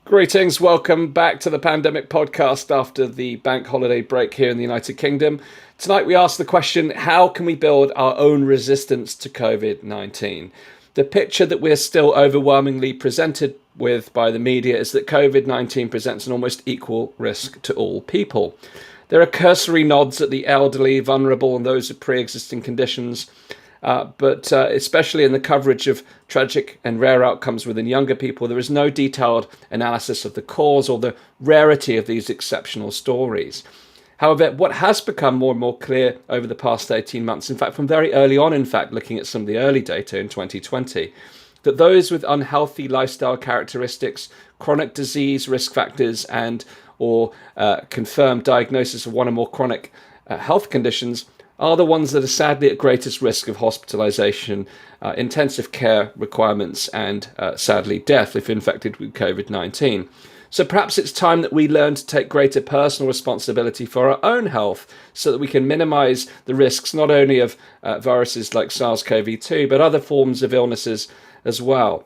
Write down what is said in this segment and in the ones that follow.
Greetings, welcome back to the Pandemic Podcast after the bank holiday break here in the United Kingdom. Tonight we ask the question, how can we build our own resistance to COVID-19? The picture that we're still overwhelmingly presented with by the media is that COVID-19 presents an almost equal risk to all people. There are cursory nods at the elderly, vulnerable and those with pre-existing conditions, but especially in the coverage of tragic and rare outcomes within younger people, there is no detailed analysis of the cause or the rarity of these exceptional stories. However, what has become more and more clear over the past 18 months, in fact, from very early on, looking at some of the early data in 2020, that those with unhealthy lifestyle characteristics, chronic disease risk factors, and or confirmed diagnosis of one or more chronic health conditions are the ones that are sadly at greatest risk of hospitalisation, intensive care requirements, and sadly death if infected with COVID-19. So perhaps it's time that we learn to take greater personal responsibility for our own health so that we can minimise the risks not only of viruses like SARS-CoV-2, but other forms of illnesses as well.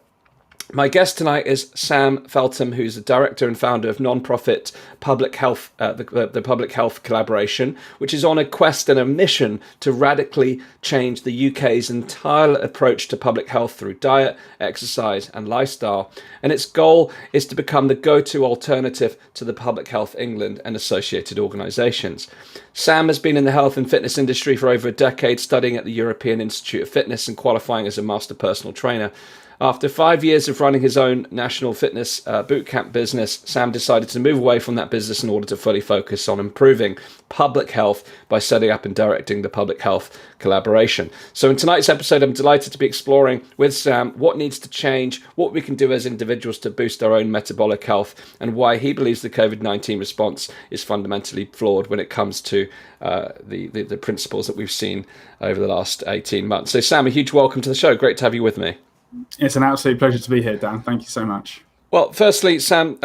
My guest tonight is Sam Feltham, who's the director and founder of non-profit Public Health, the Public Health Collaboration, which is on a quest and a mission to radically change the UK's entire approach to public health through diet, exercise and lifestyle. And its goal is to become the go-to alternative to the Public Health England and associated organisations. Sam has been in the health and fitness industry for over a decade, studying at the European Institute of Fitness and qualifying as a master personal trainer. After 5 years of running his own national fitness bootcamp business, Sam decided to move away from that business in order to fully focus on improving public health by setting up and directing the Public Health Collaboration. So in tonight's episode, I'm delighted to be exploring with Sam what needs to change, what we can do as individuals to boost our own metabolic health, and why he believes the COVID-19 response is fundamentally flawed when it comes to the principles that we've seen over the last 18 months. So Sam, a huge welcome to the show. Great to have you with me. It's an absolute pleasure to be here, Dan. Thank you so much. Well, firstly, Sam,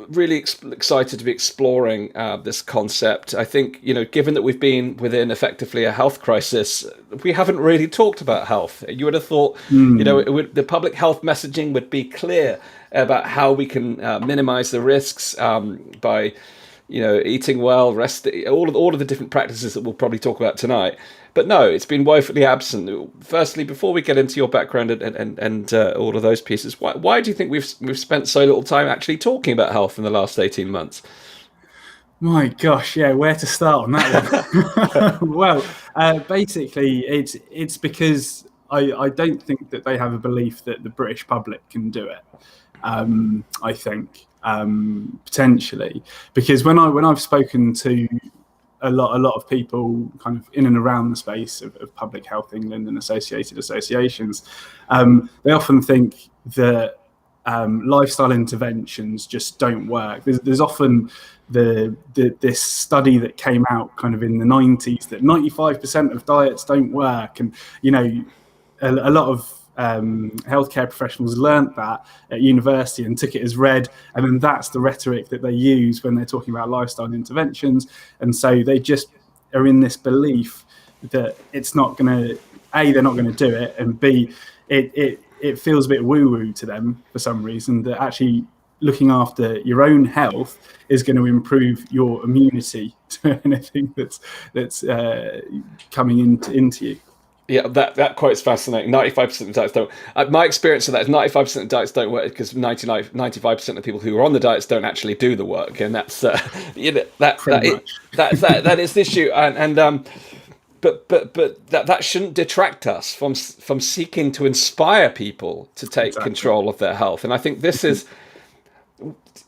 really excited to be exploring this concept. I think, given that we've been within effectively a health crisis, we haven't really talked about health. You would have thought, the public health messaging would be clear about how we can minimise the risks by, eating well, resting, all of the different practices that we'll probably talk about tonight. But no, it's been woefully absent. Firstly, before we get into your background and all of those pieces, why do you think we've spent so little time actually talking about health in the last 18 months? My gosh, yeah, where to start on that one? Well, basically, it's because I don't think that they have a belief that the British public can do it. I think potentially, because when I've spoken to a lot of people kind of in and around the space of Public Health England and associated associations, they often think that lifestyle interventions just don't work. There's often this study that came out kind of in the 90s that 95% of diets don't work, and a lot of healthcare professionals learnt that at university and took it as read, and then that's the rhetoric that they use when they're talking about lifestyle interventions. And so they just are in this belief that it's not going to, A, they're not going to do it, and B, it feels a bit woo-woo to them for some reason, that actually looking after your own health is going to improve your immunity to anything that's coming into you. Yeah, that quote's fascinating. 95% of diets don't. My experience of that is 95% of diets don't work because 95% of people who are on the diets don't actually do the work, and that's that is the issue. But that shouldn't detract us from seeking to inspire people to take control of their health. And I think this is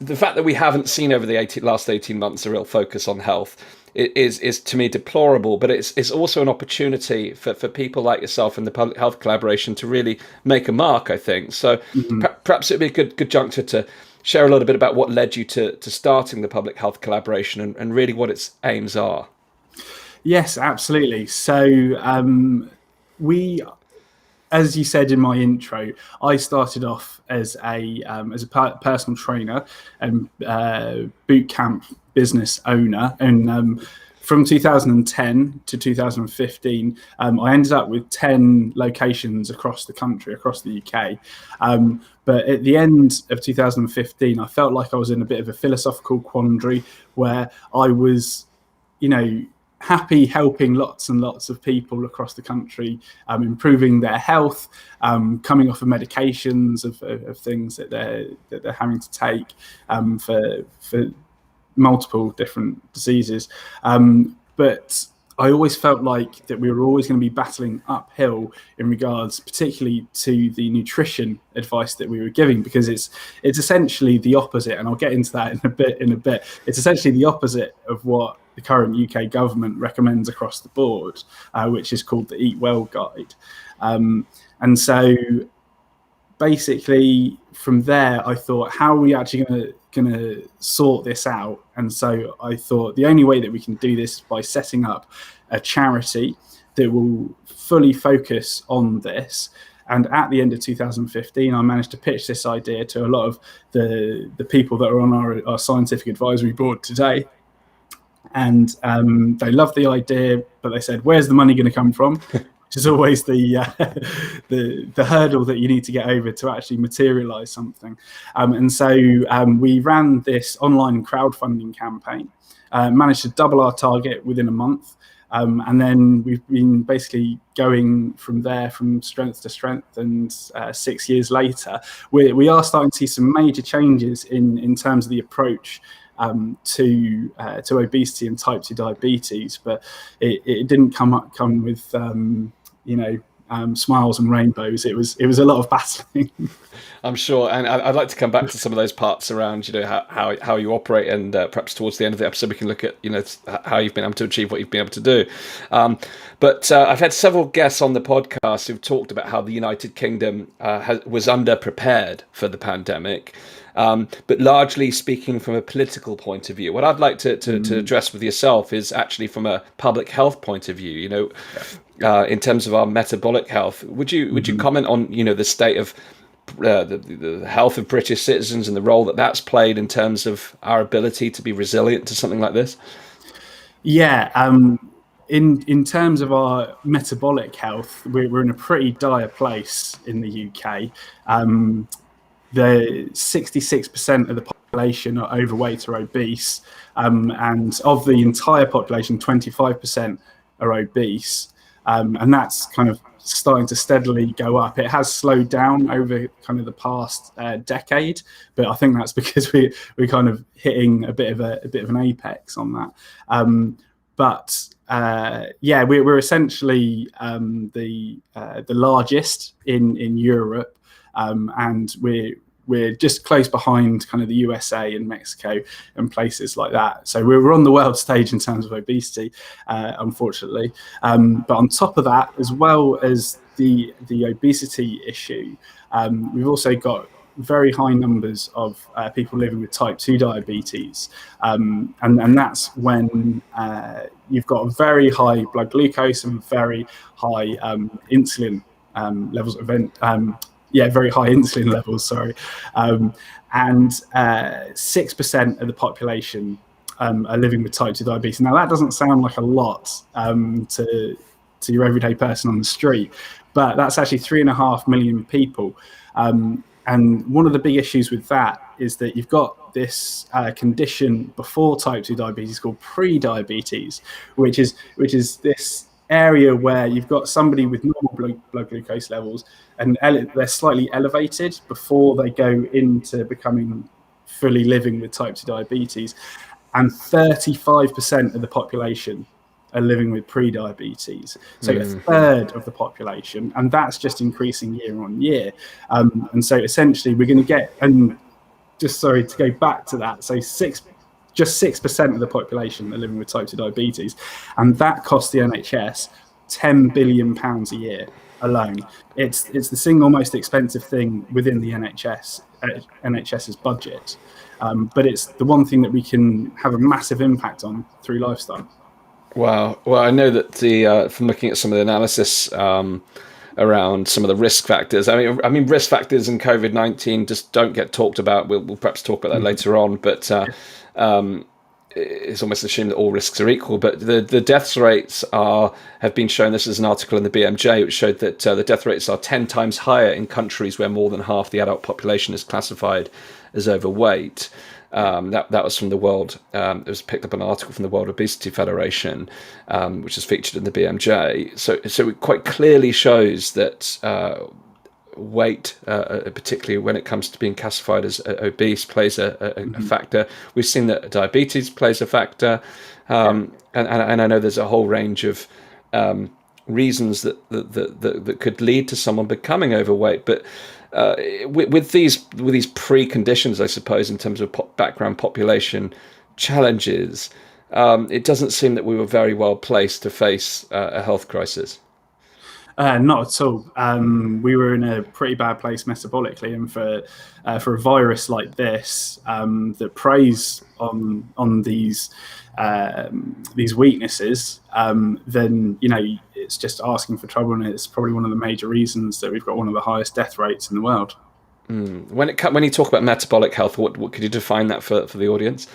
the fact that we haven't seen over the last 18 months a real focus on health. It is to me deplorable, but it's also an opportunity for people like yourself and the Public Health Collaboration to really make a mark, I think. So perhaps it'd be a good juncture to share a little bit about what led you to starting the Public Health Collaboration and really what its aims are. Yes, absolutely. So we, as you said in my intro, I started off as a personal trainer and boot camp business owner, and from 2010 to 2015, I ended up with 10 locations across the country, across the UK. But at the end of 2015, I felt like I was in a bit of a philosophical quandary where I was, happy helping lots and lots of people across the country, improving their health, coming off of medications of things that they're having to take for multiple different diseases. But I always felt like that we were always going to be battling uphill in regards, particularly to the nutrition advice that we were giving, because it's essentially the opposite, and I'll get into that in a bit. It's essentially the opposite of what the current UK government recommends across the board, which is called the Eat Well Guide. And so basically from there, I thought, how are we actually going to sort this out? And so I thought the only way that we can do this is by setting up a charity that will fully focus on this. And at the end of 2015, I managed to pitch this idea to a lot of the people that are on our scientific advisory board today. And they loved the idea, but they said, where's the money going to come from? Which is always the hurdle that you need to get over to actually materialize something. And so we ran this online crowdfunding campaign, managed to double our target within a month. And then we've been basically going from there, from strength to strength. And 6 years later, we are starting to see some major changes in terms of the approach to obesity and type 2 diabetes, but it didn't come with smiles and rainbows. It was a lot of battling. I'm sure, and I'd like to come back to some of those parts around how you operate, and perhaps towards the end of the episode we can look at how you've been able to achieve what you've been able to do. But I've had several guests on the podcast who've talked about how the United Kingdom was underprepared for the pandemic. But largely speaking from a political point of view, what I'd like to address with yourself is actually from a public health point of view. In terms of our metabolic health, would you comment on the state of the health of British citizens and the role that's played in terms of our ability to be resilient to something like this? Yeah. In terms of our metabolic health, we're in a pretty dire place in the UK. The 66% of the population are overweight or obese, and of the entire population, 25% are obese, and that's kind of starting to steadily go up. It has slowed down over kind of the past decade, but I think that's because we're kind of hitting a bit of an apex on that. We're essentially the largest in Europe. And we're just close behind kind of the USA and Mexico and places like that. So we're on the world stage in terms of obesity, unfortunately. But on top of that, as well as the obesity issue, we've also got very high numbers of people living with type 2 diabetes. And that's when you've got a very high blood glucose and very high insulin levels very high insulin levels, sorry. And 6% of the population are living with type 2 diabetes. Now, that doesn't sound like a lot to your everyday person on the street, but that's actually 3.5 million people. And one of the big issues with that is that you've got this condition before type 2 diabetes called pre-diabetes, which is this area where you've got somebody with normal blood glucose levels and they're slightly elevated before they go into becoming fully living with type 2 diabetes, and 35% of the population are living with pre-diabetes. So a third of the population, and that's just increasing year on year. And so essentially we're going to get, and just sorry to go back to that, so just 6% of the population are living with type 2 diabetes, and that costs the NHS £10 billion a year alone. It's the single most expensive thing within the NHS's budget, but it's the one thing that we can have a massive impact on through lifestyle. Wow. Well, I know that from looking at some of the analysis around some of the risk factors. I mean, risk factors in COVID-19 just don't get talked about. We'll perhaps talk about that later on, but it's almost assumed that all risks are equal, but the death rates have been shown. This is an article in the BMJ which showed that the death rates are 10 times higher in countries where more than half the adult population is classified as overweight. That was from the World. It was picked up an article from the World Obesity Federation, which is featured in the BMJ. So it quite clearly shows that weight, particularly when it comes to being classified as obese, plays a factor. We've seen that diabetes plays a factor, and I know there's a whole range of reasons that could lead to someone becoming overweight. But with these preconditions, I suppose, in terms of background population challenges, it doesn't seem that we were very well placed to face a health crisis. Not at all. We were in a pretty bad place metabolically, and for a virus like this that preys on these weaknesses, then it's just asking for trouble, and it's probably one of the major reasons that we've got one of the highest death rates in the world. When you talk about metabolic health, what could you define that for the audience?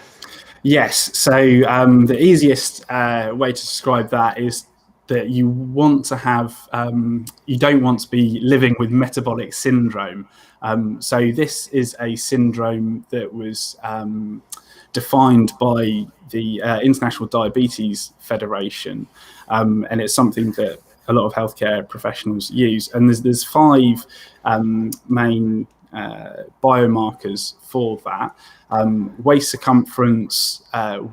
Yes. So the easiest way to describe that is that you want to have, you don't want to be living with metabolic syndrome. So this is a syndrome that was defined by the International Diabetes Federation, and it's something that a lot of healthcare professionals use. And there's 5 main biomarkers for that: waist circumference,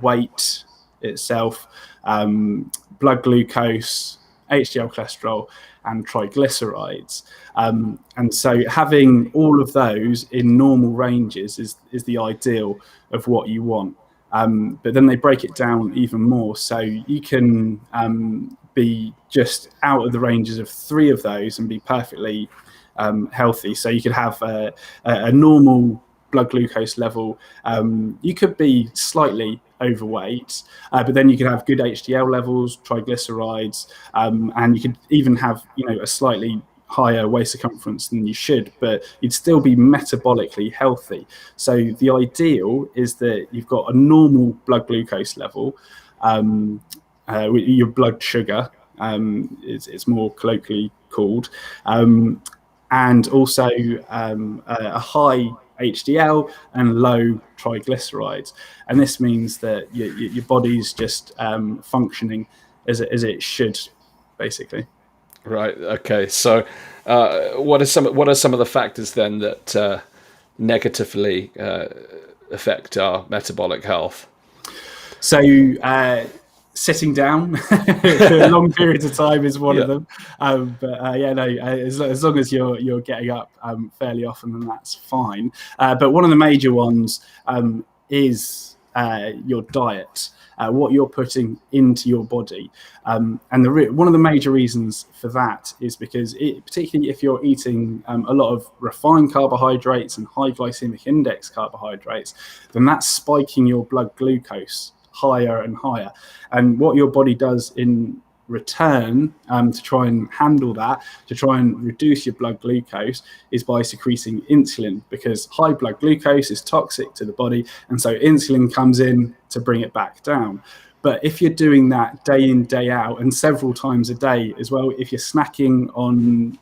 weight itself, blood glucose, HDL cholesterol, and triglycerides. And so having all of those in normal ranges is the ideal of what you want. But then they break it down even more. So you can be just out of the ranges of 3 of those and be perfectly healthy. So you could have a normal blood glucose level. You could be slightly overweight, but then you could have good HDL levels, triglycerides, and you could even have a slightly higher waist circumference than you should, but you'd still be metabolically healthy. So the ideal is that you've got a normal blood glucose level, your blood sugar, it's more colloquially called, and also a high HDL and low triglycerides. And this means that your body's just functioning as it should, basically. Right. Okay. So, what are some of the factors then that negatively affect our metabolic health? So, sitting down for long periods of time is one of them. As long as you're getting up fairly often, then that's fine. But one of the major ones is your diet. What you're putting into your body. And one of the major reasons for that is because, particularly if you're eating a lot of refined carbohydrates and high glycemic index carbohydrates, then that's spiking your blood glucose higher and higher. And what your body does in return to try and handle that, to try and reduce your blood glucose, is by secreting insulin, because high blood glucose is toxic to the body, and so insulin comes in to bring it back down. But if you're doing that day in, day out, and several times a day as well, if you're snacking on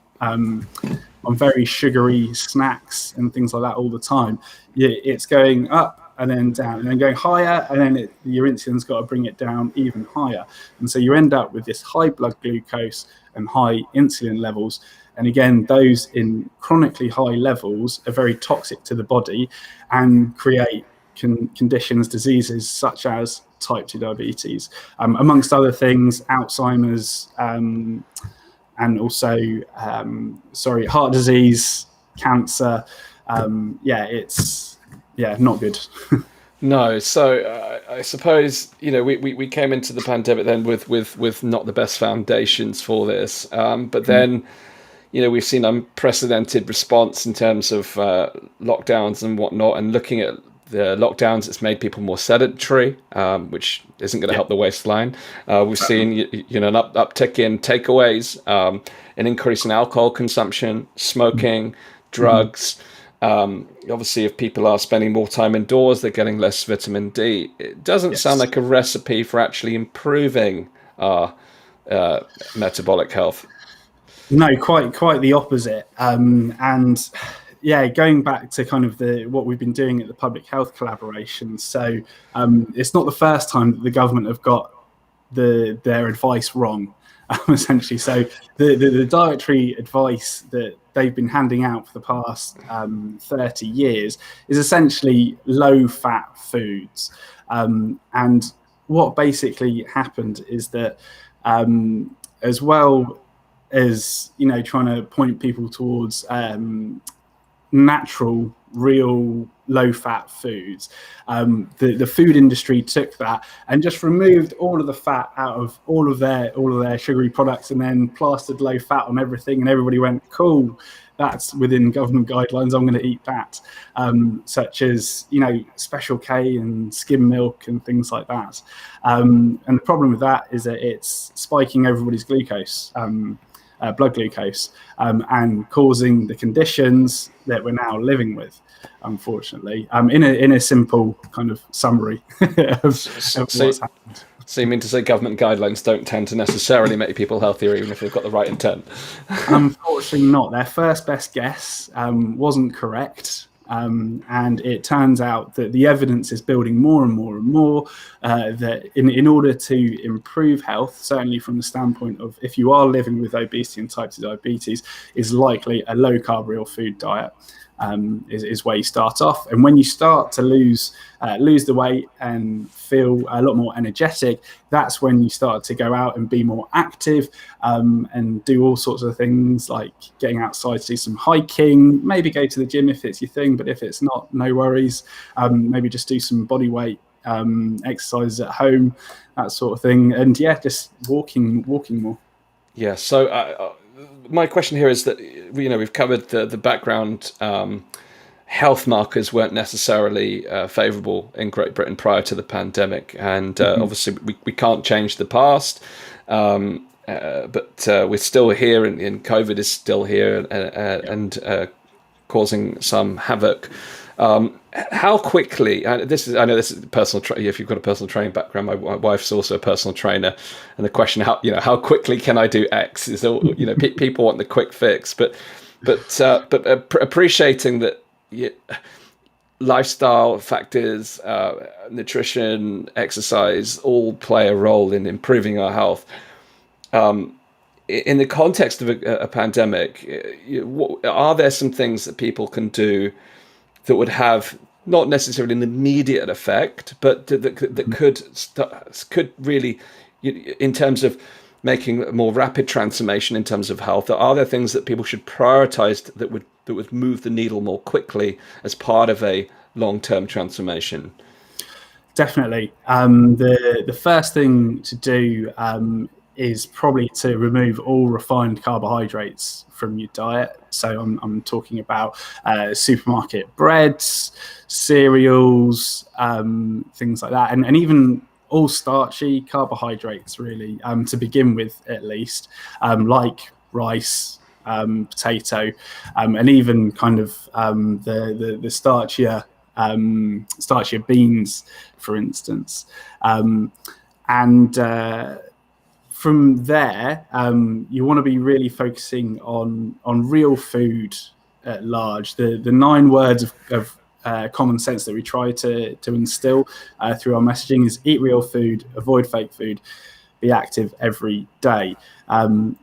very sugary snacks and things like that all the time, it's going up and then down and then going higher, and then your insulin's got to bring it down even higher. And so you end up with this high blood glucose and high insulin levels. And again, those in chronically high levels are very toxic to the body and create conditions, diseases such as type 2 diabetes, amongst other things, Alzheimer's, and also, heart disease, cancer. It's not good. No, so I suppose we came into the pandemic then with not the best foundations for this, but then we've seen unprecedented response in terms of lockdowns and whatnot, and looking at the lockdowns, it's made people more sedentary, which isn't going to help the waistline. We've seen an uptick in takeaways, an increase in alcohol consumption, smoking, drugs. obviously, if people are spending more time indoors, they're getting less vitamin D. It doesn't sound Yes. like a recipe for actually improving our metabolic health. No, quite the opposite. And yeah, going back to kind of what we've been doing at the public health collaboration. So it's not the first time that the government have got their advice wrong, essentially. So the dietary advice that they've been handing out for the past 30 years is essentially low-fat foods. And what basically happened is that as well as, trying to point people towards natural, real, low-fat foods. The food industry took that and just removed all of the fat out of all of their sugary products, and then plastered low fat on everything. And everybody went, "Cool, that's within government guidelines. I'm going to eat that." Such as Special K and skim milk and things like that. And the problem with that is that it's spiking everybody's glucose. Blood glucose, and causing the conditions that we're now living with, unfortunately. In a simple kind of summary of what's happened. So you mean to say government guidelines don't tend to necessarily make people healthier, even if they've got the right intent? Unfortunately not. Their first best guess wasn't correct. And it turns out that the evidence is building more and more and more that in order to improve health, certainly from the standpoint of if you are living with obesity and type 2 diabetes, is likely a low-carb real food diet. Is where you start off. And when you start to lose the weight and feel a lot more energetic, that's when you start to go out and be more active, and do all sorts of things like getting outside to do some hiking, maybe go to the gym if it's your thing, but if it's not, no worries. Maybe just do some body weight exercises at home, that sort of thing. And yeah, just walking more. Yeah, so my question here is that we've covered the background. Health markers weren't necessarily favourable in Great Britain prior to the pandemic, and obviously we can't change the past, but we're still here, and COVID is still here and causing some havoc. How quickly? I know this is personal. If you've got a personal training background, my wife's also a personal trainer, and the question how quickly can I do X is all. People want the quick fix, but appreciating that lifestyle factors, nutrition, exercise, all play a role in improving our health. In the context of a pandemic, are there some things that people can do that would have not necessarily an immediate effect, but that could really, in terms of making a more rapid transformation in terms of health? Are there things that people should prioritize that would move the needle more quickly as part of a long-term transformation? Definitely. The first thing to do is probably to remove all refined carbohydrates from your diet. So I'm talking about supermarket breads, cereals, things like that, and even all starchy carbohydrates, really, to begin with, at least, like rice, potato, and even kind of the starchier beans, for instance, and from there, you want to be really focusing on real food at large. The 9 words of common sense that we try to instill through our messaging is: eat real food, avoid fake food, be active every day. And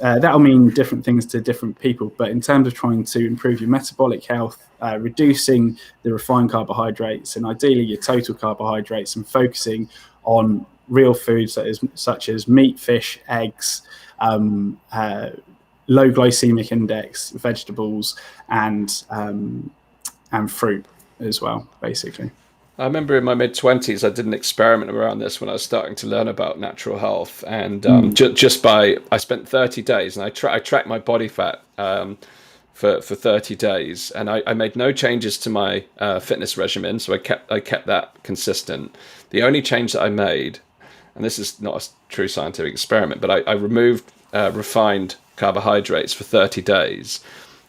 that'll mean different things to different people. But in terms of trying to improve your metabolic health, reducing the refined carbohydrates and ideally your total carbohydrates, and focusing on real foods such as meat, fish, eggs, low glycemic index, vegetables, and fruit as well, basically. I remember in my mid-20s, I did an experiment around this when I was starting to learn about natural health. And I spent 30 days and I tracked my body fat for 30 days. And I made no changes to my fitness regimen. So I kept that consistent. The only change that I made, and this is not a true scientific experiment, but I removed refined carbohydrates for 30 days.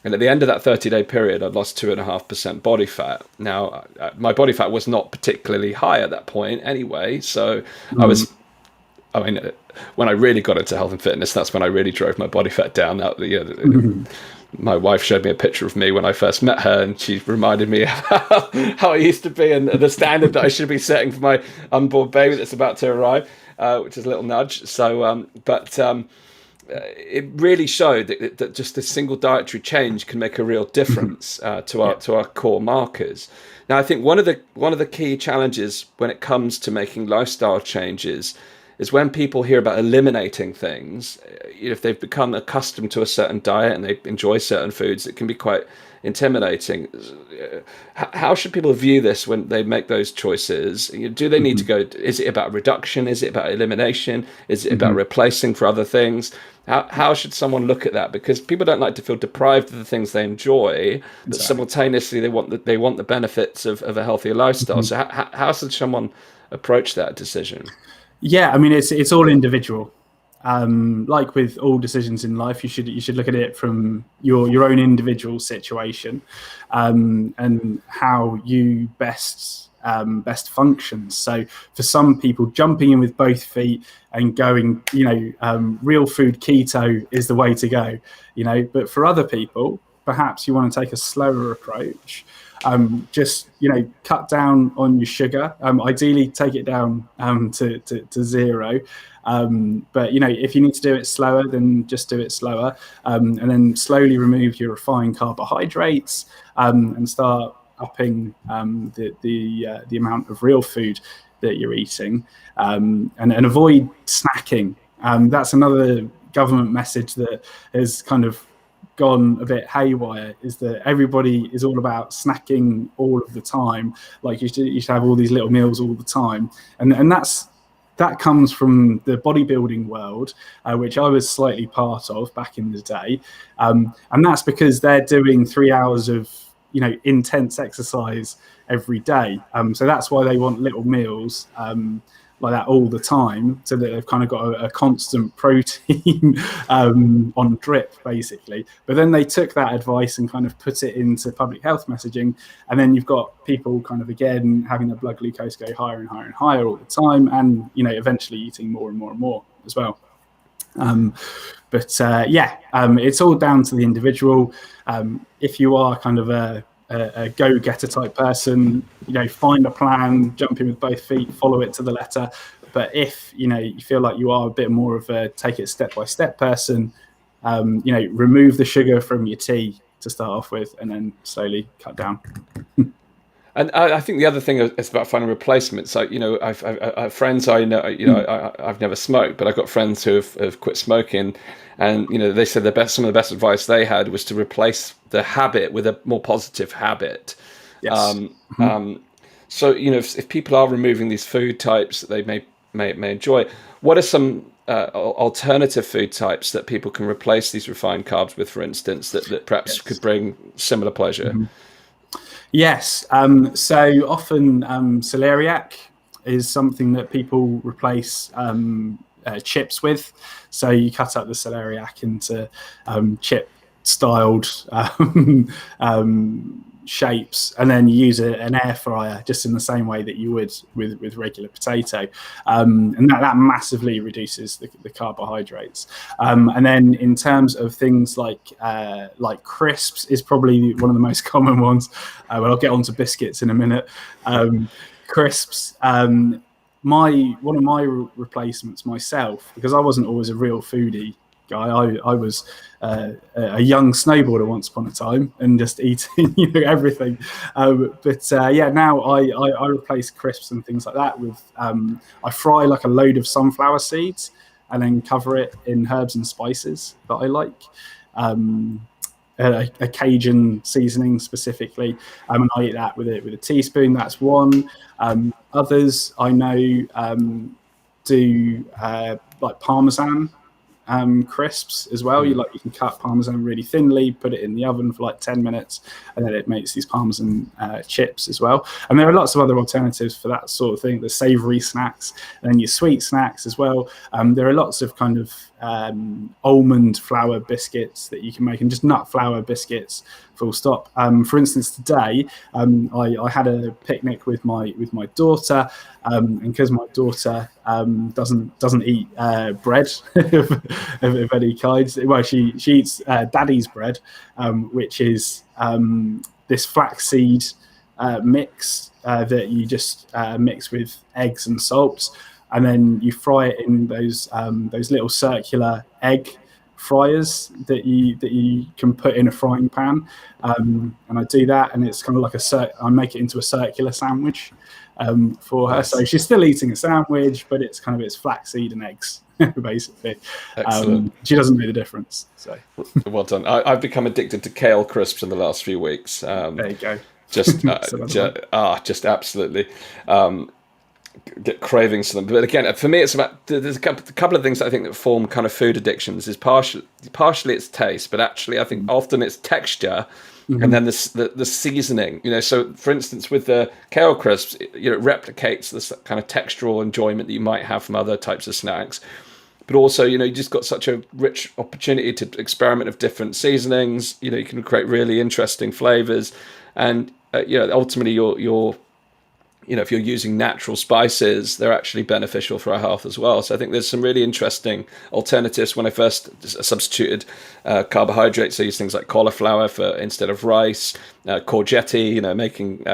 And at the end of that 30-day period, I'd lost 2.5% body fat. Now, my body fat was not particularly high at that point anyway. So I mean, when I really got into health and fitness, that's when I really drove my body fat down. My wife showed me a picture of me when I first met her, and she reminded me of how I used to be and the standard that I should be setting for my unborn baby that's about to arrive, which is a little nudge. So, it really showed that just a single dietary change can make a real difference to our core markers. Now, I think one of the key challenges when it comes to making lifestyle changes is when people hear about eliminating things. If they've become accustomed to a certain diet and they enjoy certain foods, it can be quite intimidating. How should people view this when they make those choices? Do they need to go, is it about reduction? Is it about elimination? Is it about replacing for other things? How should someone look at that? Because people don't like to feel deprived of the things they enjoy, but simultaneously they want the benefits of a healthier lifestyle. So how should someone approach that decision? Yeah, I mean, it's all individual. Like with all decisions in life, you should look at it from your own individual situation, and how you best function. So for some people, jumping in with both feet and going, real food keto is the way to go. But for other people, perhaps you want to take a slower approach. Just cut down on your sugar. Ideally, take it down to zero. But if you need to do it slower, then just do it slower, and then slowly remove your refined carbohydrates, and start upping the amount of real food that you're eating, and avoid snacking. That's another government message that has kind of gone a bit haywire, is that everybody is all about snacking all of the time. Like you should have all these little meals all the time, and that comes from the bodybuilding world, which I was slightly part of back in the day, and that's because they're doing 3 hours of intense exercise every day. So that's why they want little meals like that all the time, so that they've kind of got a constant protein on drip, basically. But then they took that advice and kind of put it into public health messaging, and then you've got people kind of again having their blood glucose go higher and higher and higher all the time, and eventually eating more and more and more as well. It's all down to the individual. If you are kind of a go-getter type person, find a plan, jump in with both feet, follow it to the letter. But if you feel like you are a bit more of a take it step by step person, remove the sugar from your tea to start off with, and then slowly cut down. And I think the other thing is about finding replacements. So, I've friends I know, I've never smoked, but I've got friends who have quit smoking, and, they said some of the best advice they had was to replace the habit with a more positive habit. Yes. So, if people are removing these food types that they may enjoy, what are some alternative food types that people can replace these refined carbs with, for instance, that perhaps could bring similar pleasure? Yes. So often celeriac is something that people replace chips with. So you cut up the celeriac into chip-styled shapes, and then you use an air fryer just in the same way that you would with regular potato, and that massively reduces the carbohydrates. And then in terms of things like crisps is probably one of the most common ones. But I'll get onto biscuits in a minute. Crisps. One of my replacements myself, because I wasn't always a real foodie guy. I was a young snowboarder once upon a time and just eating everything. Now I replace crisps and things like that with I fry like a load of sunflower seeds and then cover it in herbs and spices that I like. A Cajun seasoning specifically, and I eat that with a teaspoon. That's one. Others I know do like Parmesan crisps as well. You can cut Parmesan really thinly, put it in the oven for like 10 minutes, and then it makes these Parmesan chips as well. And there are lots of other alternatives for that sort of thing. The savory snacks, and then your sweet snacks as well. There are lots of kind of almond flour biscuits that you can make, and just nut flour biscuits, full stop. For instance, today I had a picnic with my daughter, and because my daughter doesn't eat bread of any kind. Well, she eats daddy's bread, which is this flaxseed mix that you just mix with eggs and salt, and then you fry it in those little circular egg fryers that you can put in a frying pan, and I do that, and it's kind of like I make it into a circular sandwich for her. Nice. So she's still eating a sandwich, but it's flaxseed and eggs basically. Excellent. She doesn't know the difference. So well done. I've become addicted to kale crisps in the last few weeks. There you go. Just absolutely. Get cravings for them. But again, for me, it's about, there's a couple of things that I think that form kind of food addictions. Is partially it's taste, but actually I think often it's texture, and then the seasoning. So for instance, with the kale crisps, it replicates this kind of textural enjoyment that you might have from other types of snacks. But also, you just got such a rich opportunity to experiment with different seasonings. You can create really interesting flavors, and ultimately you're if you're using natural spices, they're actually beneficial for our health as well. So I think there's some really interesting alternatives. When I first substituted carbohydrates, I used things like cauliflower instead of rice, courgette, making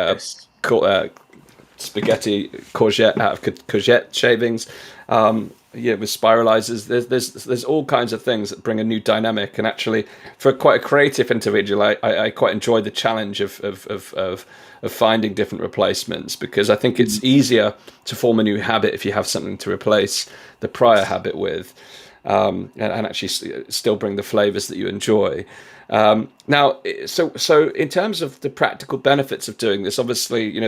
spaghetti courgette out of courgette shavings. With spiralizers, there's all kinds of things that bring a new dynamic. And actually, for quite a creative individual, I quite enjoy the challenge of finding different replacements, because I think it's easier to form a new habit if you have something to replace the prior habit with, and actually still bring the flavors that you enjoy. Now, so in terms of the practical benefits of doing this, obviously,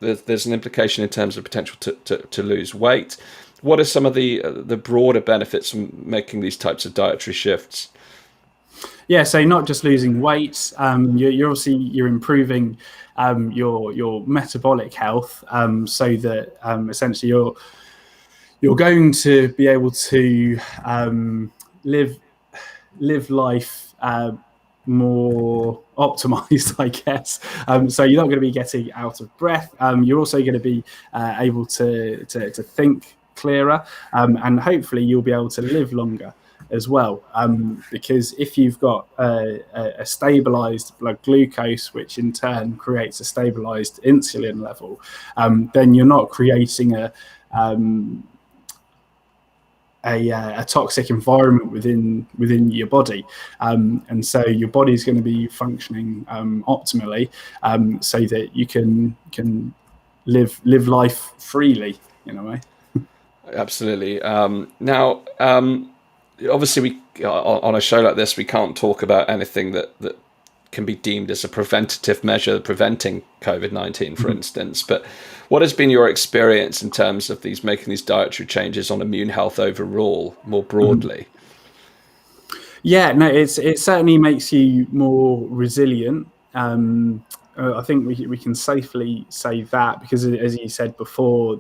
there's an implication in terms of potential to lose weight. What are some of the broader benefits from making these types of dietary shifts? Yeah, so not just losing weight, you're improving your metabolic health, so that essentially you're going to be able to live life more optimized, I guess. So you're not going to be getting out of breath. You're also going to be able to think clearer, and hopefully you'll be able to live longer as well, because if you've got a stabilized blood glucose, which in turn creates a stabilized insulin level, then you're not creating a toxic environment within your body, and so your body is going to be functioning optimally, so that you can live life freely in a way. Absolutely. Now, obviously, on a show like this, we can't talk about anything that can be deemed as a preventative measure, preventing COVID-19, for instance. But what has been your experience in terms of making these dietary changes on immune health overall, more broadly? Yeah, no, it certainly makes you more resilient. I think we can safely say that, because, as you said before,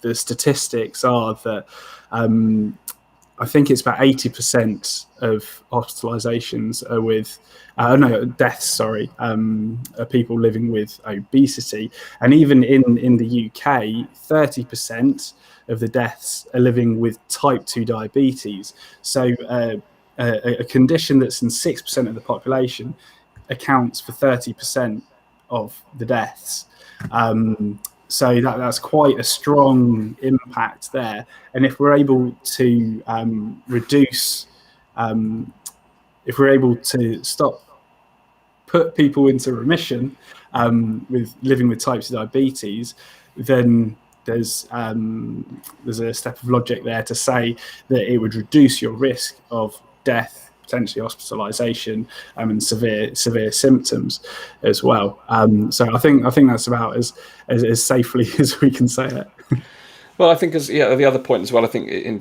the statistics are that I think it's about 80% of hospitalizations are with deaths, are people living with obesity. And even in the UK, 30% of the deaths are living with type 2 diabetes. So a condition that's in 6% of the population accounts for 30% of the deaths. So that's quite a strong impact there. And if we're able to if we're able to put people into remission with living with type 2 diabetes, then there's a step of logic there to say that it would reduce your risk of death, potentially hospitalisation, and severe symptoms as well. So I think that's about as safely as we can say it. Well, I think the other point as well, I think in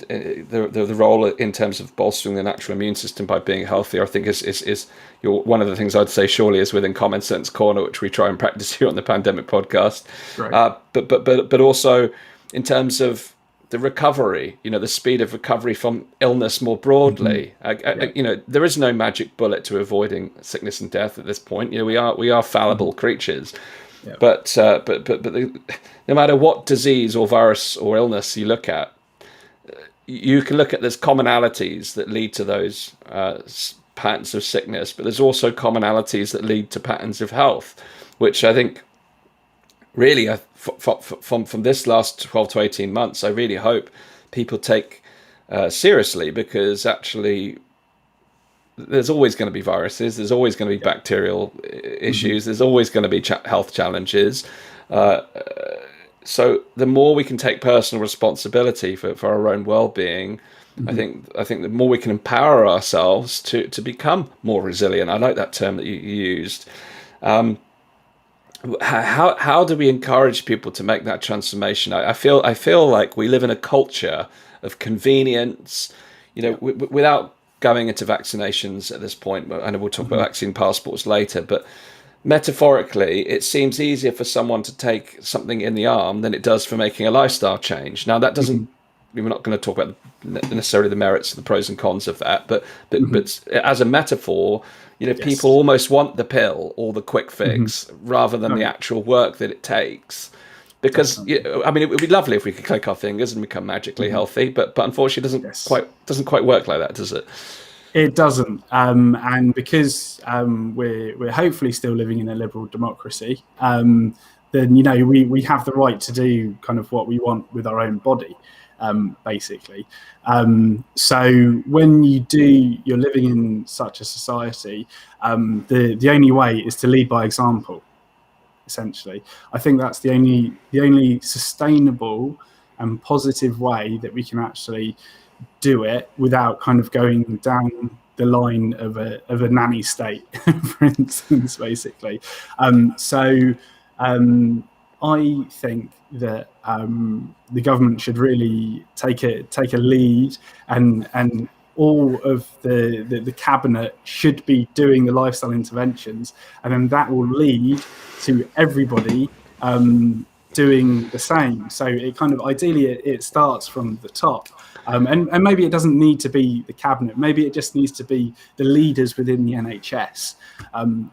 the role in terms of bolstering the natural immune system by being healthier, I think is one of the things I'd say surely is within Common Sense Corner, which we try and practice here on the Pandemic Podcast. Right. But also in terms of the recovery, the speed of recovery from illness more broadly. There is no magic bullet to avoiding sickness and death at this point. We are fallible creatures, but no matter what disease or virus or illness you look at, you can look at there's commonalities that lead to those patterns of sickness, but there's also commonalities that lead to patterns of health, which I think really from this last 12 to 18 months, I really hope people take seriously, because actually there's always going to be viruses, there's always going to be bacterial issues, there's always going to be health challenges. So the more we can take personal responsibility for our own well-being, I think the more we can empower ourselves to become more resilient. I like that term that you used. How do we encourage people to make that transformation? I feel like we live in a culture of convenience, without going into vaccinations at this point. I know we'll talk about vaccine passports later, but metaphorically, it seems easier for someone to take something in the arm than it does for making a lifestyle change. Now, that doesn't. We're not going to talk about necessarily the merits, the pros and cons of that, but as a metaphor, people almost want the pill or the quick fix rather than the actual work that it takes. Because it would be lovely if we could click our fingers and become magically healthy, but unfortunately, it doesn't quite work like that, does it? It doesn't, and because we're hopefully still living in a liberal democracy, then we have the right to do kind of what we want with our own body, basically. So when you're living in such a society, the only way is to lead by example. Essentially, I think that's the only sustainable and positive way that we can actually do it without kind of going down the line of a nanny state, for instance, basically. I think that the government should really take a lead, and all of the cabinet should be doing the lifestyle interventions, and then that will lead to everybody doing the same. So it kind of ideally it starts from the top. And maybe it doesn't need to be the cabinet. Maybe it just needs to be the leaders within the NHS.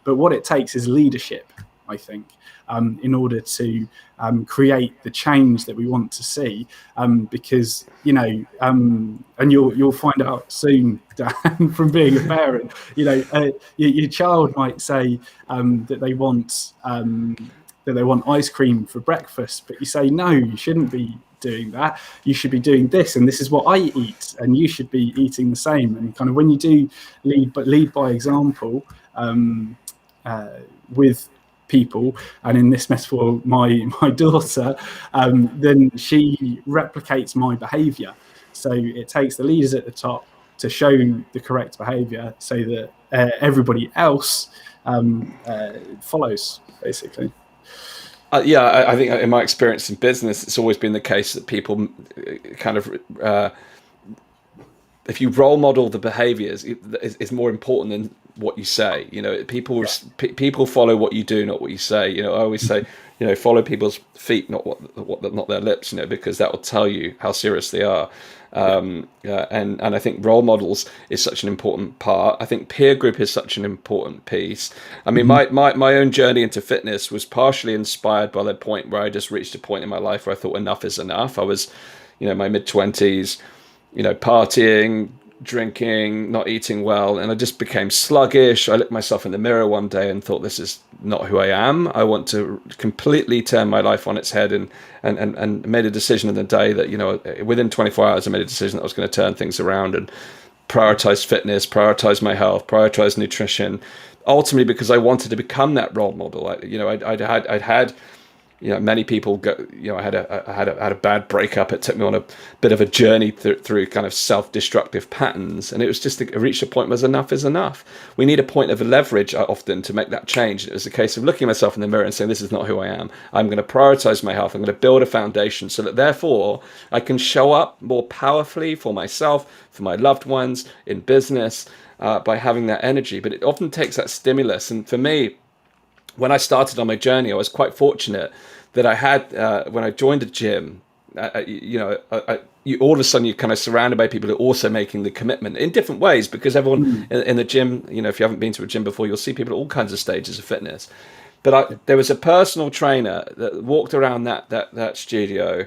But what it takes is leadership, I think, in order to create the change that we want to see. Because and you'll find out soon, Dan, from being a parent. Your child might say that they want ice cream for breakfast, but you say no, you shouldn't be doing that. You should be doing this, and this is what I eat, and you should be eating the same. And kind of when you do lead by example with people, and in this metaphor, my daughter, then she replicates my behaviour. So it takes the leaders at the top to show the correct behaviour, so that everybody else follows, basically. I think in my experience in business, it's always been the case that people kind of, if you role model the behaviors, is more important than what you say. People follow what you do, not what you say. I always say, follow people's feet, not not their lips. Because that will tell you how serious they are. And I think role models is such an important part. I think peer group is such an important piece. I mean, my own journey into fitness was partially inspired by the point where I just reached a point in my life where I thought enough is enough. I was, my mid-20s, partying, drinking, not eating well, and I just became sluggish. I looked myself in the mirror one day and thought, this is not who I am. I want to completely turn my life on its head, and made a decision in the day that, within 24 hours, I made a decision that I was going to turn things around and prioritize fitness, prioritize my health, prioritize nutrition, ultimately because I wanted to become that role model. I'd had many people go, I had a bad breakup. It took me on a bit of a journey through kind of self-destructive patterns. And it was just, I reached a point where enough is enough. We need a point of leverage often to make that change. It was a case of looking at myself in the mirror and saying, this is not who I am. I'm going to prioritize my health. I'm going to build a foundation so that therefore I can show up more powerfully for myself, for my loved ones, in business, by having that energy. But it often takes that stimulus. And for me, when I started on my journey, I was quite fortunate that I had, when I joined a gym, you all of a sudden you're kind of surrounded by people who are also making the commitment in different ways, because everyone in the gym, if you haven't been to a gym before, you'll see people at all kinds of stages of fitness. But there was a personal trainer that walked around that studio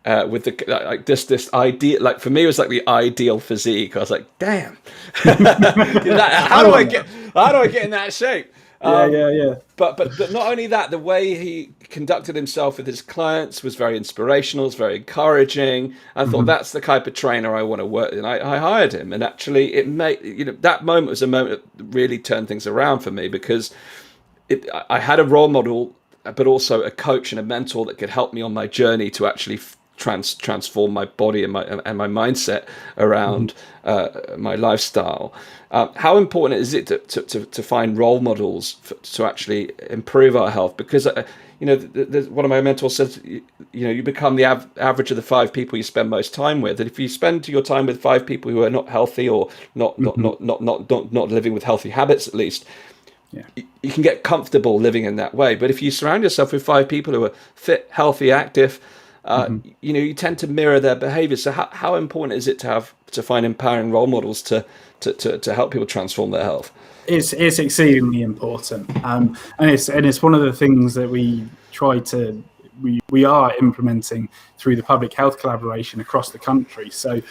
with this ideal, like for me, it was like the ideal physique. I was like, damn, how do I get in that shape? Yeah. But not only that, the way he conducted himself with his clients was very inspirational, was very encouraging. I thought that's the type of trainer I want to work with, and I hired him. And actually, it made that moment was a moment that really turned things around for me, because I had a role model, but also a coach and a mentor that could help me on my journey to actually transform my body and my mindset around my lifestyle. How important is it to find role models to actually improve our health? Because one of my mentors says, you become the average of the 5 people you spend most time with. And if you spend your time with 5 people who are not healthy, or not living with healthy habits, at least, you can get comfortable living in that way. But if you surround yourself with 5 people who are fit, healthy, active, you tend to mirror their behavior. So how important is it to find empowering role models to help people transform their health? It's exceedingly important, and it's one of the things that we are implementing through the public health collaboration across the country. So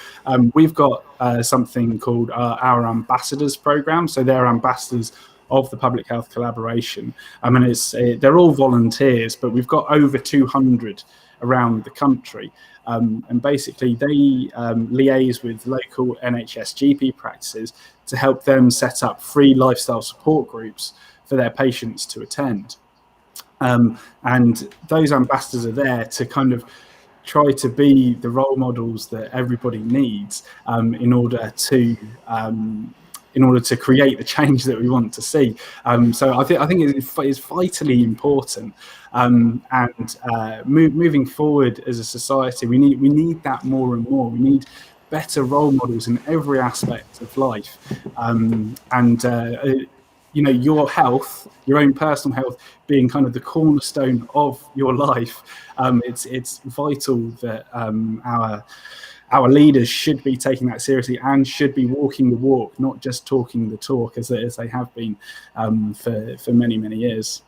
we've got something called our ambassadors program. So they're ambassadors of the public health collaboration. They're all volunteers, but we've got over 200 around the country. And basically they liaise with local NHS GP practices to help them set up free lifestyle support groups for their patients to attend. And those ambassadors are there to kind of try to be the role models that everybody needs in order to create the change that we want to see. So I think it's vitally important. Moving forward as a society, we need that more and more. We need better role models in every aspect of life. Your health, your own personal health, being kind of the cornerstone of your life. It's vital that our leaders should be taking that seriously and should be walking the walk, not just talking the talk, as they have been for many years.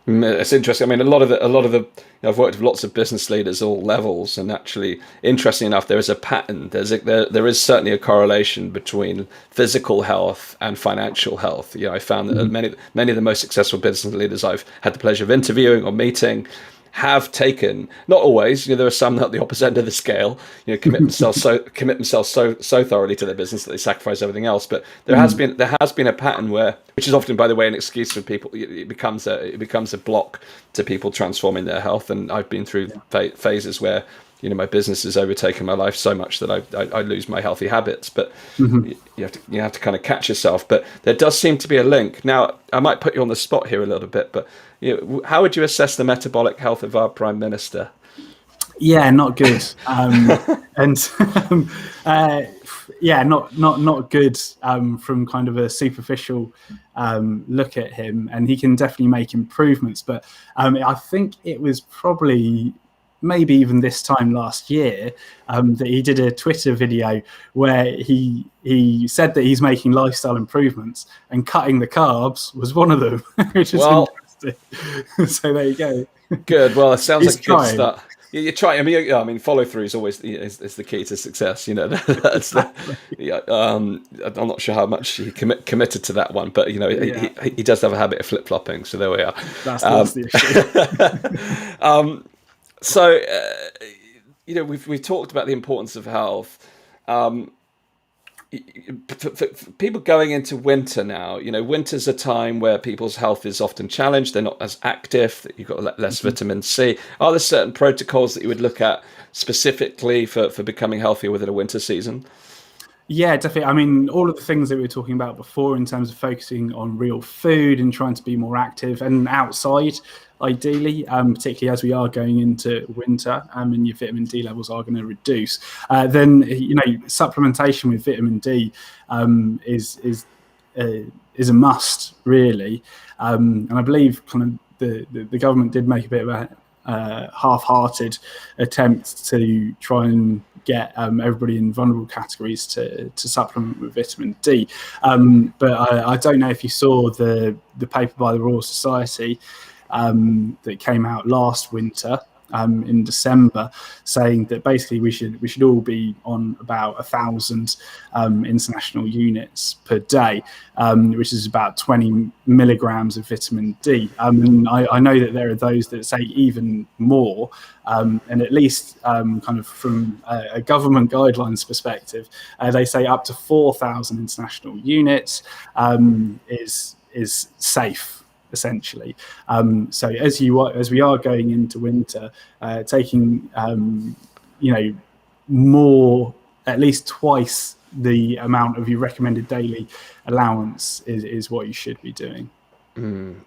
It's interesting. I mean, a lot of the I've worked with lots of business leaders at all levels, and actually, interestingly enough, there is a pattern. There is certainly a correlation between physical health and financial health. I found that many of the most successful business leaders I've had the pleasure of interviewing or meeting have taken, not always, there are some at the opposite end of the scale, commit themselves so thoroughly to their business that they sacrifice everything else. But there has been a pattern where, which is often, by the way, an excuse for people. It becomes a block to people transforming their health. And I've been through phases where my business has overtaken my life so much that I lose my healthy habits. But you have to kind of catch yourself. But there does seem to be a link. Now, I might put you on the spot here a little bit, but how would you assess the metabolic health of our Prime Minister? Yeah, not good. Not good from kind of a superficial look at him. And he can definitely make improvements. But I think it was probably maybe even this time last year that he did a Twitter video where he said that he's making lifestyle improvements, and cutting the carbs was one of them, which is interesting. So there you go. Good. Well, it sounds like a good start. You try. I mean, follow through is always is the key to success. That's I'm not sure how much he committed to that one, but he does have a habit of flip flopping. So there we are. That's the issue. So, we've talked about the importance of health. For people going into winter now, winter's a time where people's health is often challenged. They're not as active. You've got less vitamin C. Are there certain protocols that you would look at specifically for becoming healthier within a winter season? Yeah, definitely. I mean, all of the things that we were talking about before in terms of focusing on real food and trying to be more active and outside, ideally, particularly as we are going into winter, and your vitamin D levels are going to reduce. Then, supplementation with vitamin D is a must, really. And I believe kind of the government did make a bit of half-hearted attempt to try and get everybody in vulnerable categories to supplement with vitamin D. But I don't know if you saw the paper by the Royal Society that came out last winter in December, saying that basically we should all be on about 1,000 international units per day, which is about 20 milligrams of vitamin D. And I know that there are those that say even more, and at least kind of from a government guidelines perspective, they say up to 4,000 international units is safe, essentially. So as we are going into winter, taking more, at least twice the amount of your recommended daily allowance is what you should be doing.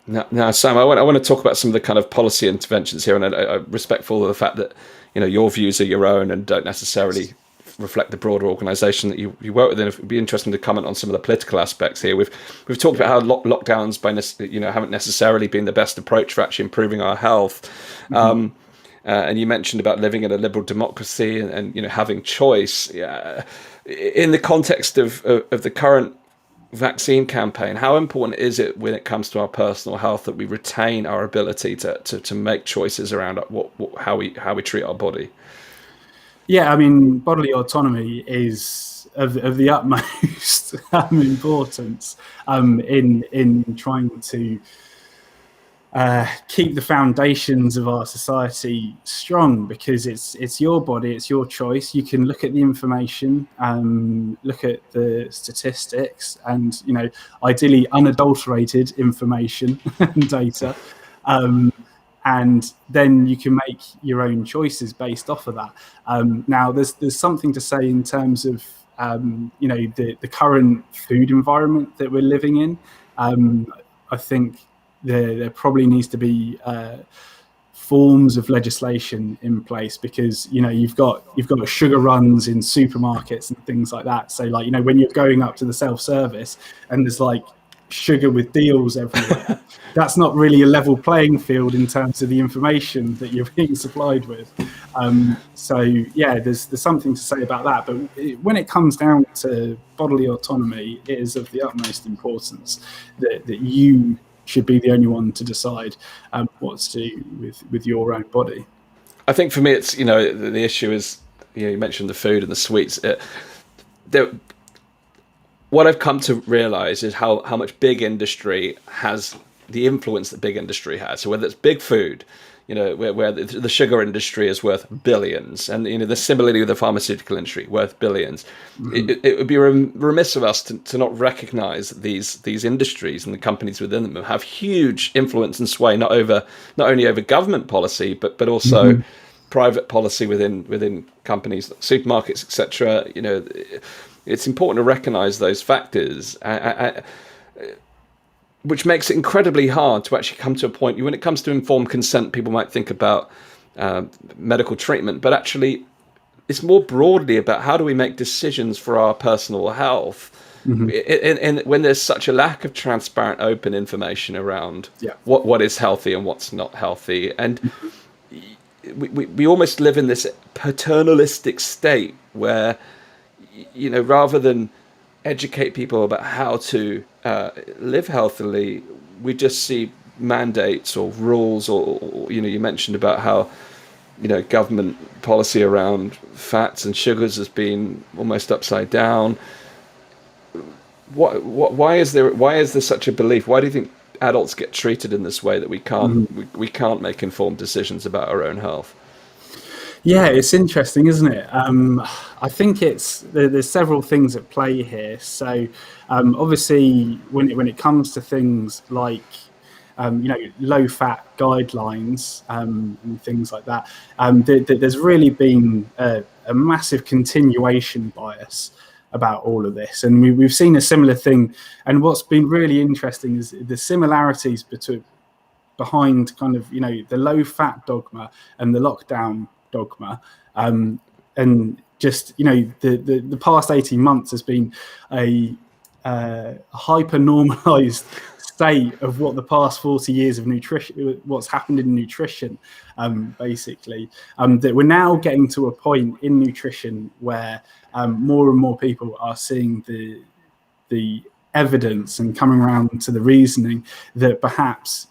Now, Sam, I want to talk about some of the kind of policy interventions here, and I'm respectful of the fact that your views are your own and don't necessarily reflect the broader organisation that you work with. And it would be interesting to comment on some of the political aspects here. We've talked about how lockdowns haven't necessarily been the best approach for actually improving our health. Mm-hmm. And you mentioned about living in a liberal democracy and having choice. In the context of the current vaccine campaign, how important is it when it comes to our personal health that we retain our ability to make choices around how we treat our body? Yeah, I mean, bodily autonomy is of the utmost importance in trying to keep the foundations of our society strong, because it's your body, it's your choice. You can look at the information, look at the statistics, and ideally unadulterated information and data. And then you can make your own choices based off of that. Now, there's something to say in terms of the current food environment that we're living in. I think there probably needs to be forms of legislation in place, because you've got sugar runs in supermarkets and things like that. So when you're going up to the self-service and there's sugar with deals everywhere, that's not really a level playing field in terms of the information that you're being supplied with. So yeah, there's something to say about that. But when it comes down to bodily autonomy, it is of the utmost importance that you should be the only one to decide what to do with your own body. I think for me, it's the issue is you mentioned the food and the sweets. What I've come to realize is how much big industry has, the influence that big industry has. So whether it's big food, where the sugar industry is worth billions, and the similarly with the pharmaceutical industry worth billions. Mm-hmm. It would be remiss of us to not recognize these industries and the companies within them have huge influence and sway, not only over government policy, but also mm-hmm. private policy within companies, supermarkets, etc. It's important to recognize those factors, which makes it incredibly hard to actually come to a point. When it comes to informed consent, people might think about medical treatment, but actually it's more broadly about how do we make decisions for our personal health. Mm-hmm. And when there's such a lack of transparent, open information around what is healthy and what's not healthy. And we almost live in this paternalistic state where rather than educate people about how to live healthily, we just see mandates or rules, or you mentioned about how government policy around fats and sugars has been almost upside down. Why is there such a belief? Why do you think adults get treated in this way that we can't make informed decisions about our own health? Yeah, it's interesting, isn't it? I think there's several things at play here. So obviously, when it comes to things like low-fat guidelines and things like that, there's really been a massive continuation bias about all of this, and we've seen a similar thing. And what's been really interesting is the similarities behind kind of the low-fat dogma and the lockdown dogma, and just the past 18 months has been a hyper normalized state of what the past 40 years of nutrition, what's happened in nutrition, basically, that we're now getting to a point in nutrition where more and more people are seeing the evidence and coming around to the reasoning that perhaps,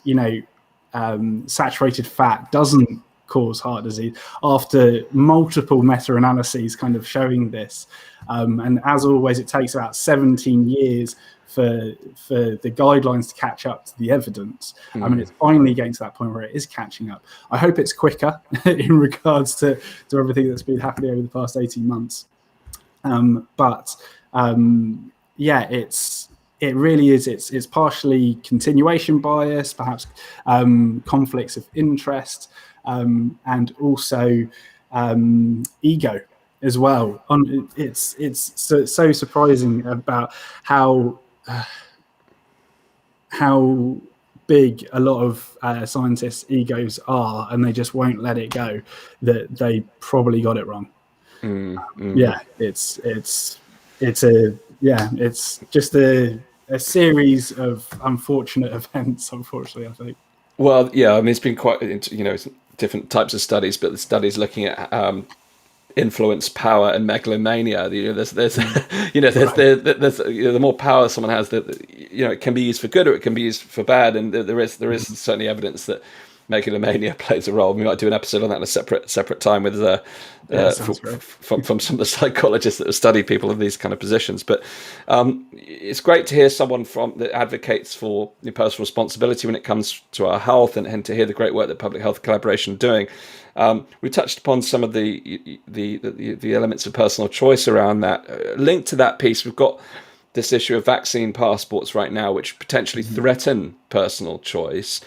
saturated fat doesn't cause heart disease, after multiple meta-analyses kind of showing this. And as always, it takes about 17 years for the guidelines to catch up to the evidence. I mean, it's finally getting to that point where it is catching up. I hope it's quicker in regards to everything that's been happening over the past 18 months. It really is. It's partially continuation bias, perhaps conflicts of interest, and also ego as well. It's so surprising about how big a lot of scientists' egos are, and they just won't let it go that they probably got it wrong. Yeah, it's just a series of unfortunate events, unfortunately, I think. Well, yeah, I mean, it's been quite, different types of studies, but the studies looking at influence, power, and megalomania. There's the more power someone has, it can be used for good or it can be used for bad, and there is certainly evidence that megalomania plays a role. We might do an episode on that in a separate time with from some of the psychologists that have studied people in these kind of positions. But it's great to hear someone that advocates for personal responsibility when it comes to our health, and to hear the great work that Public Health Collaboration are doing. We touched upon some of the elements of personal choice around that. Linked to that piece, we've got this issue of vaccine passports right now, which potentially threaten personal choice.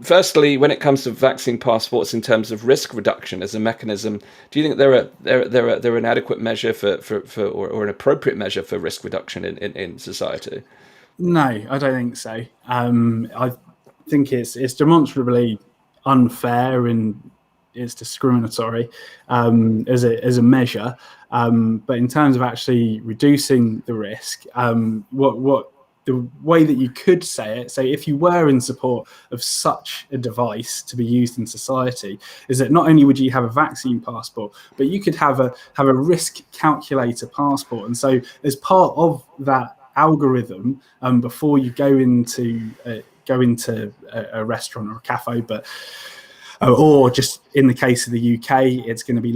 Firstly, when it comes to vaccine passports in terms of risk reduction as a mechanism, do you think they're an adequate measure or an appropriate measure for risk reduction in society? No, I don't think so. I think it's demonstrably unfair and it's discriminatory as a measure. But in terms of actually reducing the risk, what the way that you could say it, so if you were in support of such a device to be used in society, is that not only would you have a vaccine passport, but you could have a risk calculator passport. And so as part of that algorithm, before you go into a restaurant or a cafe, or just in the case of the UK, it's going to be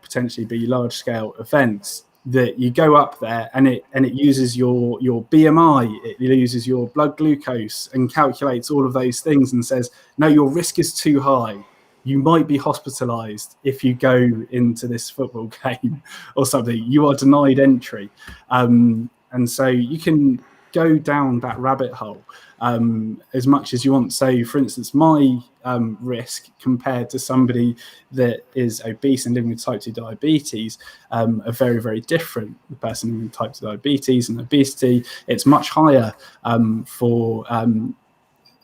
potentially large scale events, that you go up there and it uses your BMI, it uses your blood glucose and calculates all of those things and says, no, your risk is too high. You might be hospitalized if you go into this football game or something. You are denied entry. And so you can go down that rabbit hole as much as you want. So, for instance, my risk compared to somebody that is obese and living with type 2 diabetes are very, very different. The person living with type 2 diabetes and obesity, it's much higher for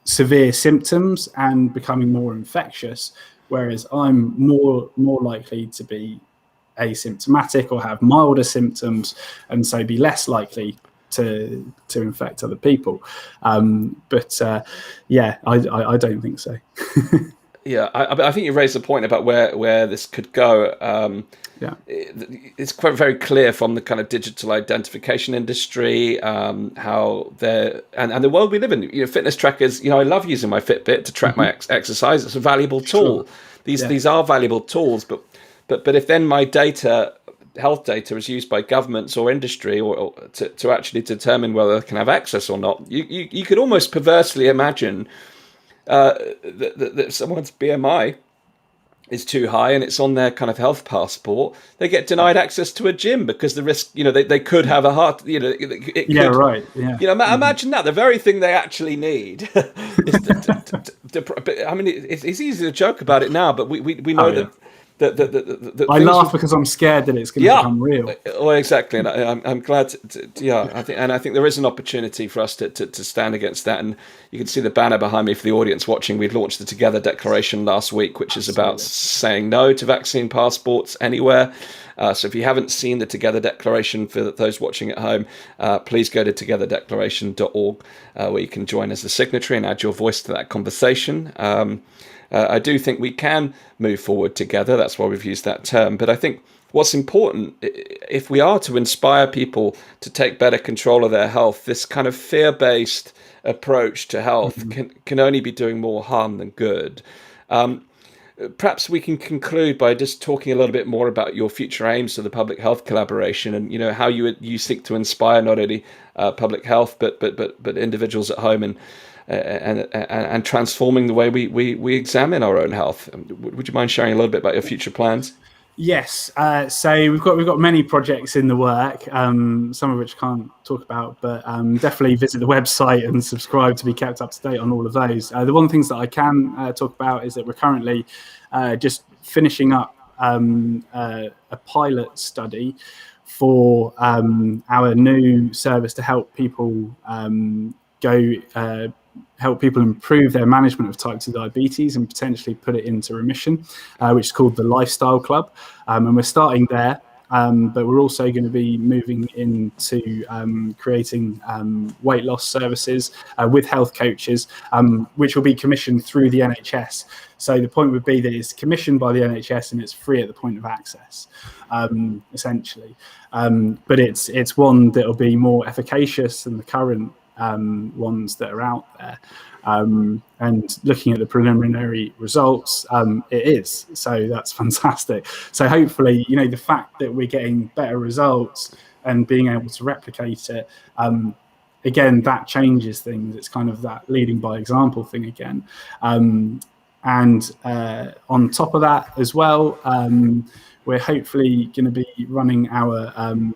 severe symptoms and becoming more infectious, whereas I'm more likely to be asymptomatic or have milder symptoms, and so be less likely to infect other people. I don't think so. Yeah, I think you raised a point about where this could go. It's quite very clear from the kind of digital identification industry, how and the world we live in. Fitness trackers. I love using my Fitbit to track my exercise. It's a valuable tool. Sure. These are valuable tools, but if then my health data is used by governments or industry or to actually determine whether they can have access or not, you could almost perversely imagine that someone's BMI is too high and it's on their kind of health passport, they get denied access to a gym because the risk, they could have a heart, right. Yeah. Imagine that, the very thing they actually need. I mean, it's easy to joke about it now, but we know that I laugh because I'm scared that it's going to become real. Well, exactly, and I'm glad. I think there is an opportunity for us to stand against that. And you can see the banner behind me for the audience watching. We launched the Together Declaration last week, which is about saying no to vaccine passports anywhere. So if you haven't seen the Together Declaration, for those watching at home, please go to togetherdeclaration.org, where you can join as a signatory and add your voice to that conversation. I do think we can move forward together. That's why we've used that term. But I think what's important, if we are to inspire people to take better control of their health, this kind of fear-based approach to health can only be doing more harm than good. Perhaps we can conclude by just talking a little bit more about your future aims for the public health collaboration, and how you seek to inspire not only public health but individuals at home and transforming the way we examine our own health. Would you mind sharing a little bit about your future plans? Yes. So we've got many projects in the work, some of which I can't talk about, but definitely visit the website and subscribe to be kept up to date on all of those. The one things that I can talk about is that we're currently just finishing up a pilot study for our new service to help people help people improve their management of type 2 diabetes and potentially put it into remission, which is called the Lifestyle Club. And we're starting there, but we're also going to be moving into creating weight loss services with health coaches, which will be commissioned through the NHS. So the point would be that it's commissioned by the NHS and it's free at the point of access, essentially. But it's one that will be more efficacious than the current ones that are out there, and looking at the preliminary results, it is. So that's fantastic. So hopefully, the fact that we're getting better results and being able to replicate it, again, that changes things. It's kind of that leading by example thing again. And on top of that as well, we're hopefully going to be running our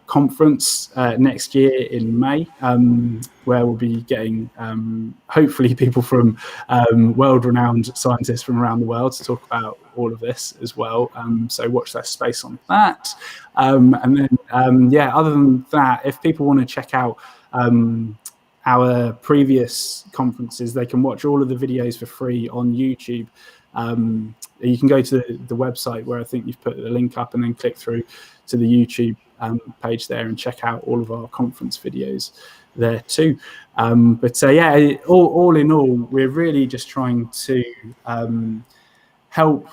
conference next year in May, where we'll be getting hopefully people from world-renowned scientists from around the world to talk about all of this as well. So watch that space on that. And then, other than that, if people want to check out our previous conferences, they can watch all of the videos for free on YouTube. You can go to the website where I think you've put the link up, and then click through to the YouTube page there and check out all of our conference videos there too. All in all, we're really just trying to help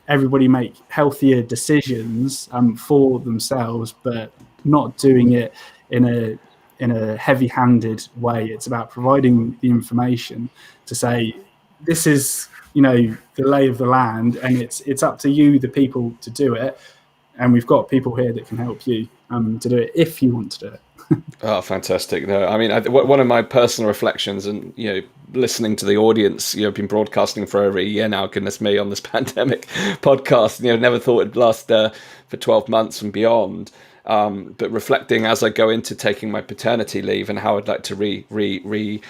everybody make healthier decisions for themselves, but not doing it in a heavy-handed way. It's about providing the information to say, this is, the lay of the land, and it's up to you, the people, to do it. And we've got people here that can help you to do it if you want to do it. Oh, fantastic. No, I mean, one of my personal reflections, and, listening to the audience, I've been broadcasting for over a year now, goodness me, on this pandemic podcast, never thought it'd last for 12 months and beyond. But reflecting as I go into taking my paternity leave and how I'd like to realign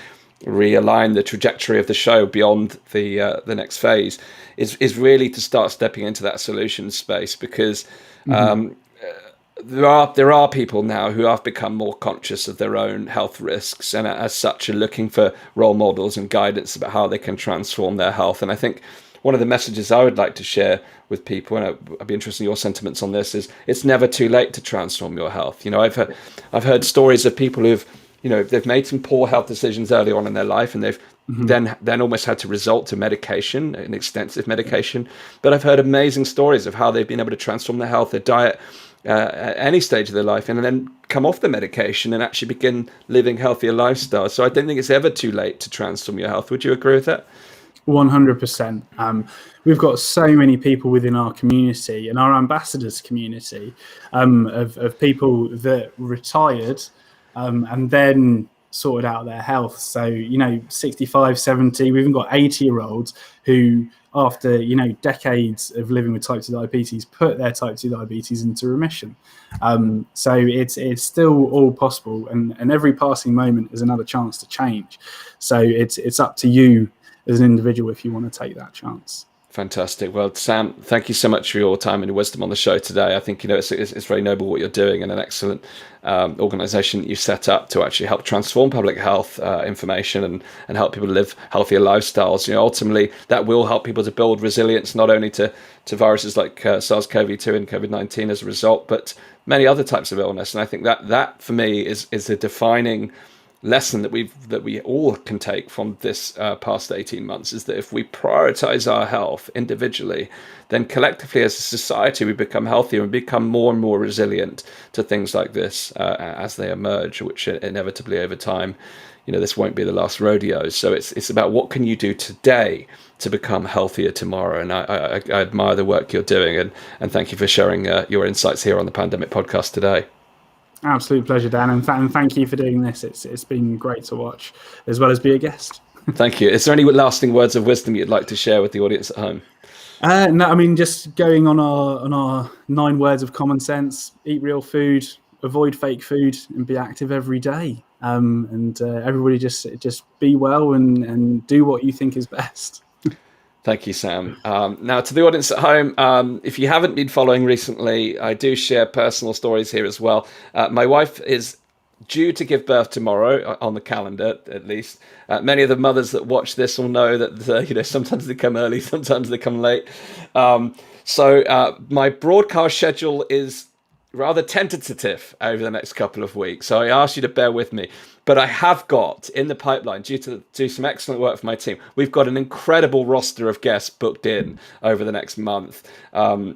the trajectory of the show beyond the next phase is really to start stepping into that solution space, because there are people now who have become more conscious of their own health risks, and as such are looking for role models and guidance about how they can transform their health. And I think one of the messages I would like to share with people, and I'd be interested in your sentiments on this, is it's never too late to transform your health. I've heard stories of people who've they've made some poor health decisions early on in their life, and they've then almost had to resort to medication, an extensive medication. But I've heard amazing stories of how they've been able to transform their health, their diet, at any stage of their life, and then come off the medication and actually begin living healthier lifestyles. So I don't think it's ever too late to transform your health. Would you agree with that? 100%. We've got so many people within our community and our ambassadors community of people that retired and then sorted out their health. So, 65, 70, we've even got 80-year-olds who, after, decades of living with type 2 diabetes, put their type 2 diabetes into remission. So it's still all possible. And every passing moment is another chance to change. So it's up to you as an individual if you want to take that chance. Fantastic. Well, Sam, thank you so much for your time and your wisdom on the show today. I think, it's very noble what you're doing, and an excellent organization that you set up to actually help transform public health information and help people live healthier lifestyles. Ultimately, that will help people to build resilience, not only to viruses like SARS-CoV-2 and COVID-19 as a result, but many other types of illness. And I think that for me is a defining lesson that we all can take from this past 18 months, is that if we prioritize our health individually, then collectively as a society we become healthier and become more and more resilient to things like this as they emerge, which inevitably over time, this won't be the last rodeo. So it's about what can you do today to become healthier tomorrow. And I admire the work you're doing, and thank you for sharing your insights here on the Pandemic Podcast today. Absolute pleasure, Dan, and thank you for doing this. It's been great to watch, as well as be a guest. Thank you. Is there any lasting words of wisdom you'd like to share with the audience at home? No, I mean, just going on our 9 words of common sense: eat real food, avoid fake food, and be active every day. And everybody just be well and do what you think is best. Thank you, Sam. Now, to the audience at home, if you haven't been following recently, I do share personal stories here as well. My wife is due to give birth tomorrow, on the calendar at least. Many of the mothers that watch this will know that sometimes they come early, sometimes they come late. So my broadcast schedule is rather tentative over the next couple of weeks, so I ask you to bear with me. But I have got in the pipeline, due to do some excellent work for my team, we've got an incredible roster of guests booked in over the next month.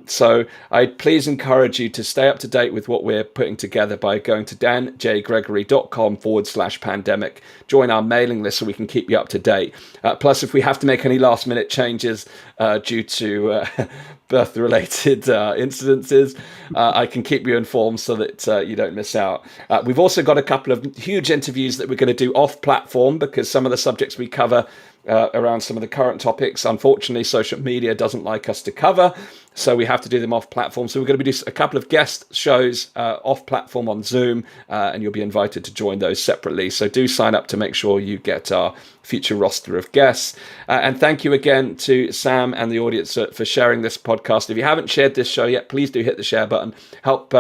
So I'd please encourage you to stay up to date with what we're putting together by going to danjgregory.com/pandemic. Join our mailing list so we can keep you up to date. Plus, if we have to make any last minute changes due to birth-related incidences, I can keep you informed so that you don't miss out. We've also got a couple of huge interviews that we're going to do off-platform, because some of the subjects we cover around some of the current topics, unfortunately, social media doesn't like us to cover, so we have to do them off-platform. So we're going to do a couple of guest shows off-platform on Zoom, and you'll be invited to join those separately. So do sign up to make sure you get our future roster of guests. And thank you again to Sam and the audience for sharing this podcast. If you haven't shared this show yet, please do hit the share button. Help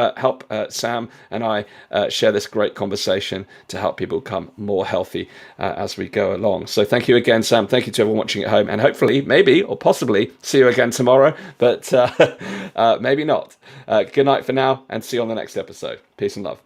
Sam and I share this great conversation to help people become more healthy as we go along. So thank you again, Sam. Thank you to everyone watching at home, and hopefully, maybe, or possibly see you again tomorrow, but maybe not. Good night for now, and see you on the next episode. Peace and love.